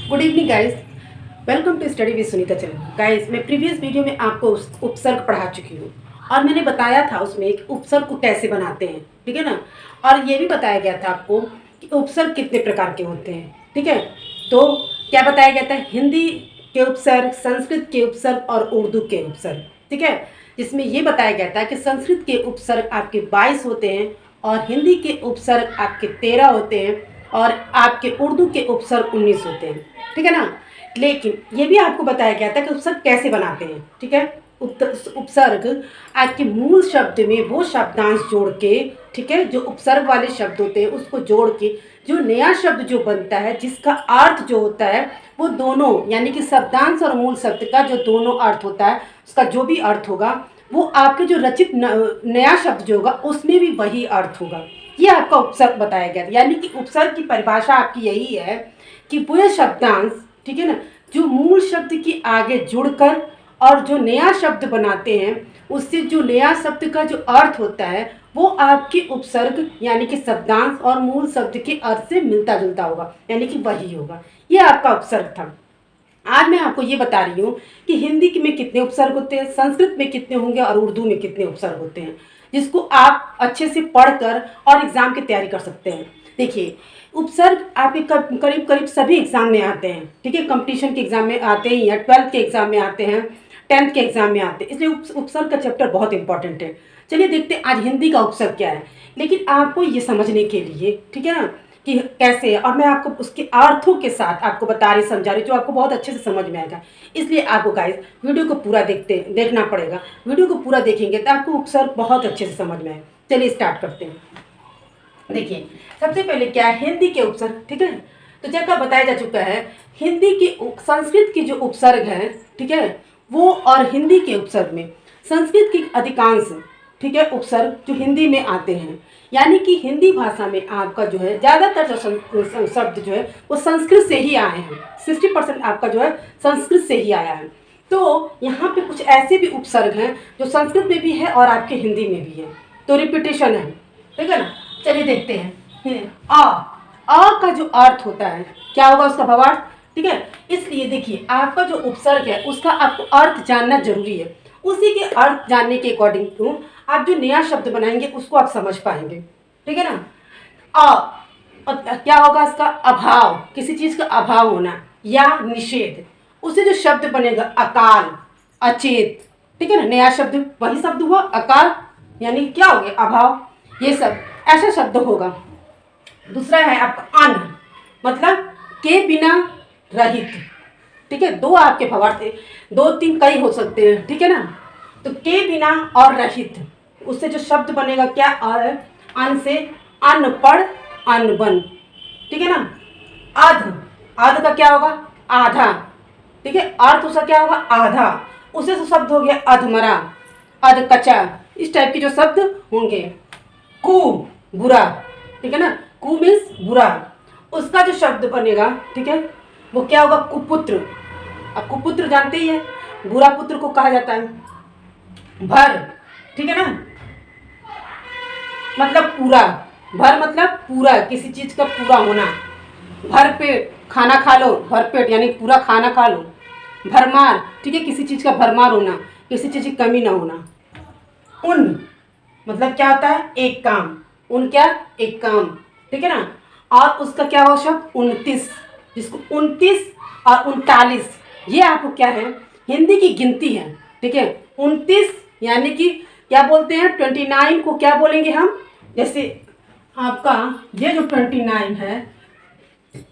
Good evening guys. Welcome to study with Sunita channel. Guys, मैं previous video में आपको उपसर्ग पढ़ा चुकी हूँ और मैंने बताया था उसमें कि उपसर्ग को कैसे बनाते हैं, ठीक है ना। और ये भी बताया गया था आपको कि उपसर्ग कितने प्रकार के होते हैं, ठीक है। तो क्या बताया गया था? हिंदी के उपसर्ग, संस्कृत के उपसर्ग और उर्दू के उपसर्ग, ठीक है। जिसमें ये बताया गया था कि संस्कृत के उपसर्ग आपके 22 होते हैं और हिंदी के उपसर्ग आपके 13 होते हैं और आपके उर्दू के उपसर्ग 19 होते हैं, ठीक है ना। लेकिन ये भी आपको बताया गया था कि उपसर्ग कैसे बनाते हैं, ठीक है। उपसर्ग आपके मूल शब्द में वो शब्दांश जोड़ के, ठीक है, जो उपसर्ग वाले शब्द होते हैं उसको जोड़ के जो नया शब्द जो बनता है, जिसका अर्थ जो होता है वो दोनों, यानी कि शब्दांश और मूल शब्द का जो दोनों अर्थ होता है, उसका जो भी अर्थ होगा वो आपके जो रचित नया शब्द जो होगा उसमें भी वही अर्थ होगा। ये आपका उपसर्ग बताया गया। यानी कि उपसर्ग की परिभाषा आपकी यही है कि वो शब्दांश, ठीक है ना, जो मूल शब्द के आगे जुड़कर और जो नया शब्द बनाते हैं, उससे जो नया शब्द का जो अर्थ होता है वो आपके उपसर्ग यानी कि शब्दांश और मूल शब्द के अर्थ से मिलता जुलता होगा, यानी कि वही होगा। ये आपका उपसर्ग था। आज मैं आपको ये बता रही हूँ कि हिंदी में कितने उपसर्ग होते हैं, संस्कृत में कितने होंगे और उर्दू में कितने उपसर्ग होते हैं, जिसको आप अच्छे से पढ़कर और एग्ज़ाम की तैयारी कर सकते हैं। देखिए, उपसर्ग आपके करीब करीब सभी एग्ज़ाम में आते हैं, ठीक है। कंपटीशन के एग्ज़ाम में आते हैं या 12th के एग्ज़ाम में आते हैं, 10th के एग्ज़ाम में आते हैं, इसलिए उपसर्ग का चैप्टर बहुत इंपॉर्टेंट है। चलिए देखते हैं आज हिंदी का उपसर्ग क्या है। लेकिन आपको ये समझने के लिए, ठीक है ना, कि कैसे है, और मैं आपको उसके अर्थों के साथ आपको बता रही समझा रही जो आपको बहुत अच्छे से समझ में आएगा। इसलिए आपको गाइस वीडियो को पूरा देखना पड़ेगा। वीडियो को पूरा देखेंगे तो आपको उपसर्ग बहुत अच्छे से समझ में आएगा। चलिए स्टार्ट करते हैं। देखिए, सबसे पहले क्या है हिंदी के उपसर्ग, ठीक है। तो जैसा बताया जा चुका है, हिंदी के संस्कृत के जो उपसर्ग हैं, ठीक है, वो और हिंदी के उपसर्ग में संस्कृत की अधिकांश, ठीक है, उपसर्ग जो हिंदी में आते हैं, यानी कि हिंदी भाषा में आपका जो है ज़्यादातर जो शब्द जो है वो संस्कृत से ही आए हैं। 60% आपका जो है संस्कृत से ही आया है। तो यहाँ पे कुछ ऐसे भी उपसर्ग हैं जो संस्कृत में भी है और आपके हिंदी में भी है, तो रिपीटेशन है, ठीक है ना। चलिए देखते हैं। आ का जो अर्थ होता है क्या होगा, उसका भावार्थ, ठीक है। इसलिए देखिए, आपका जो उपसर्ग है उसका आपको अर्थ जानना जरूरी है। उसी के अर्थ जानने के अकॉर्डिंग टू आप जो नया शब्द बनाएंगे उसको आप समझ पाएंगे, ठीक है ना। क्या होगा इसका? अभाव, किसी चीज का अभाव होना या निषेध। उससे जो शब्द बनेगा अकाल, अचेत, ठीक है ना। नया शब्द वही शब्द हुआ अकाल, यानी क्या हो गया? अभाव। ये सब ऐसा शब्द होगा। दूसरा है आपका अन्न, मतलब के बिना रहित, ठीक है। दो आपके भावार्थ, दो तीन कई हो सकते हैं, ठीक है ना। तो के बिना और रहित, उससे जो शब्द बनेगा क्या? अन्न से अनपढ़, अनबन, ठीक है ना। अध, अध का क्या होगा? आधा, ठीक है। अर्थ उसका क्या होगा? आधा। उससे जो शब्द हो गया अधमरा, अधकचा, इस टाइप के जो शब्द होंगे। कु, बुरा, ठीक है ना। कु मीन्स बुरा, उसका जो शब्द बनेगा, ठीक है, वो क्या होगा? कुपुत्र। अब कुपुत्र जानते ही है, बुरा पुत्र को कहा जाता है। भर, ठीक है ना, मतलब पूरा। भर मतलब पूरा, किसी चीज का पूरा होना। भर पेट, खाना खा लो, भर पेट यानी पूरा खाना खा लो। भरमार, ठीक है, किसी चीज का भरमार होना, किसी चीज की कमी ना होना। उन मतलब क्या होता है? एक काम। उन क्या? एक काम, ठीक है ना। और उसका क्या हो शब्द? 29, जिसको 29 और 39, ये आपको क्या है? हिंदी की गिनती है, ठीक है। 29 यानी कि क्या बोलते हैं? 29 को क्या बोलेंगे हम? जैसे आपका ये जो 29 है,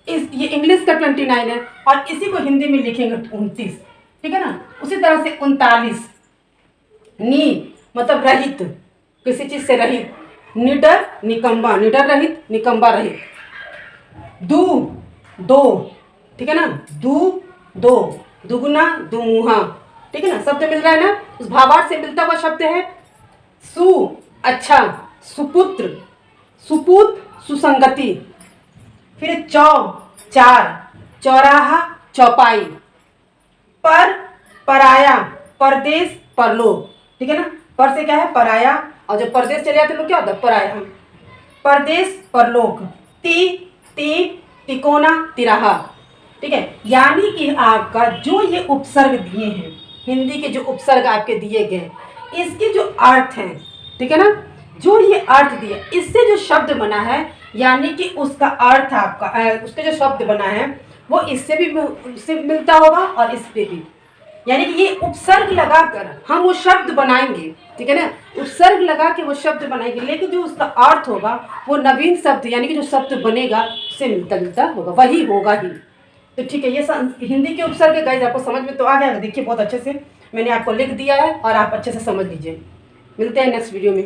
ये इंग्लिश का 29 है और इसी को हिंदी में लिखेंगे 29, ठीक है ना। उसी तरह से 39, नी मतलब रहित, किसी चीज से रहित। निडर, निकम्बा, निडर रहित, निकम्बा रहित। दू, दो, ठीक है ना। दू, दो, दुगुना, दुमुहा, ठीक है ना। शब्द मिल रहा है ना, उस भावार्थ से मिलता हुआ शब्द है। सु, अच्छा, सुपुत्र, सुपूत, सुसंगति। फिर चौ, चार, चौराहा, चौपाई। पर, पराया, परदेश, परलोक, ठीक है ना। पर से क्या है? पराया, और जब परदेश चले जाते लोग क्या होता है? पराया। परदेश, परलोक। ती, ती, तिकोना, तिराहा। ठीक है। यानी कि आपका जो ये उपसर्ग दिए हैं, हिंदी के जो उपसर्ग आपके दिए गए, इसके जो अर्थ हैं, ठीक है ना, जो ये अर्थ दिया, इससे जो शब्द बना है, यानी कि उसका अर्थ आपका उसके जो शब्द बना है वो इससे भी मिलता होगा और इस पे भी। यानी कि ये उपसर्ग लगाकर हम वो शब्द बनाएंगे, ठीक है ना, उपसर्ग लगा के वो शब्द बनाएंगे, लेकिन जो उसका अर्थ होगा वो नवीन शब्द यानी कि जो शब्द बनेगा उससे मिलता जुलता होगा, वही होगा ही। तो ठीक है, ये हिंदी के उपसर्ग गाइस आपको समझ में तो आ गया। देखिए बहुत अच्छे से मैंने आपको लिख दिया है और आप अच्छे से समझ लीजिए। मिलते हैं नेक्स्ट वीडियो में।